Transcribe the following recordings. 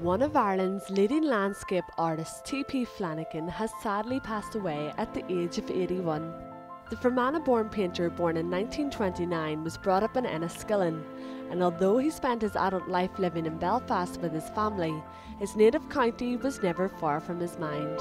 One of Ireland's leading landscape artists, T.P Flanagan, has sadly passed away at the age of 81. The Fermanagh-born painter, born in 1929, was brought up in Enniskillen, and although he spent his adult life living in Belfast with his family, his native county was never far from his mind.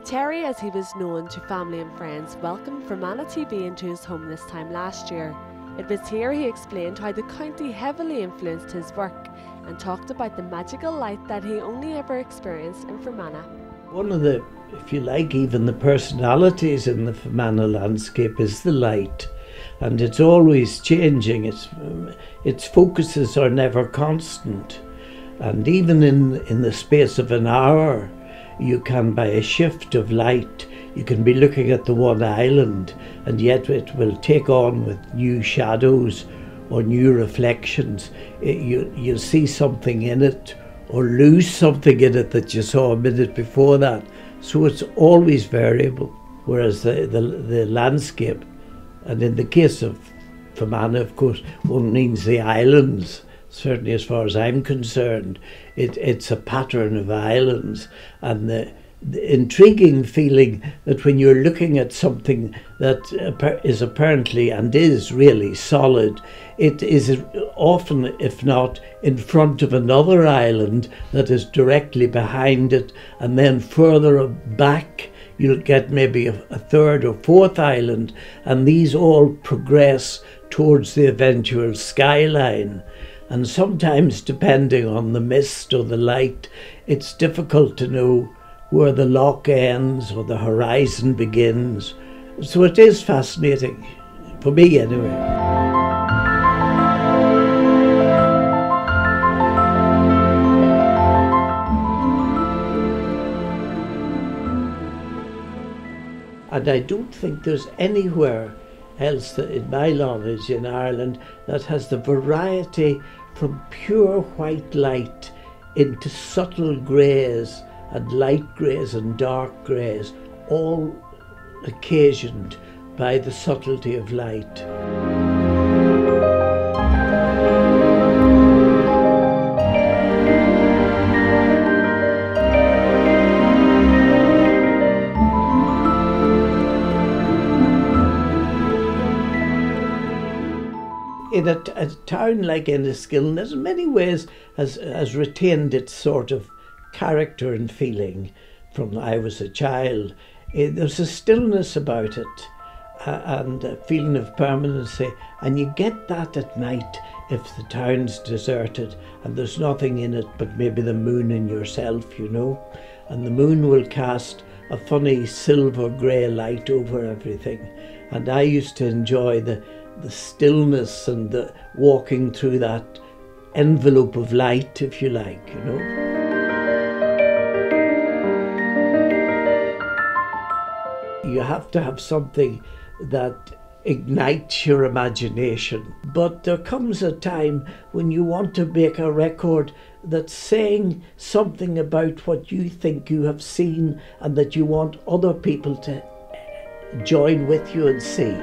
Terry, as he was known to family and friends, welcomed Fermanagh TV into his home this time last year. It was here he explained how the county heavily influenced his work and talked about the magical light that he only ever experienced in Fermanagh. One of the, if you like, even the personalities in the Fermanagh landscape is the light, and it's always changing. Its focuses are never constant, and even in the space of an hour, you can, by a shift of light, you can be looking at the one island, and yet it will take on with new shadows or new reflections. You'll see something in it or lose something in it that you saw a minute before that. So it's always variable, whereas the landscape, and in the case of Fermanagh, of course, one means the islands. Certainly as far as I'm concerned, it's a pattern of islands, and the intriguing feeling that when you're looking at something that is apparently and is really solid, it is often, if not in front of another island that is directly behind it, and then further back you'll get maybe a third or fourth island, and these all progress towards the eventual skyline. And sometimes, depending on the mist or the light, it's difficult to know where the loch ends or the horizon begins. So it is fascinating, for me anyway. And I don't think there's anywhere else, that, in my knowledge, in Ireland, that has the variety from pure white light into subtle greys and light greys and dark greys, all occasioned by the subtlety of light. In a town like Enniskillen, that in many ways has retained its sort of character and feeling from I was a child. There's a stillness about it and a feeling of permanency, and you get that at night if the town's deserted and there's nothing in it but maybe the moon and yourself, you know, and the moon will cast a funny silver grey light over everything. And I used to enjoy the stillness and the walking through that envelope of light, if you like, you know. You have to have something that ignites your imagination. But there comes a time when you want to make a record that's saying something about what you think you have seen and that you want other people to join with you and see.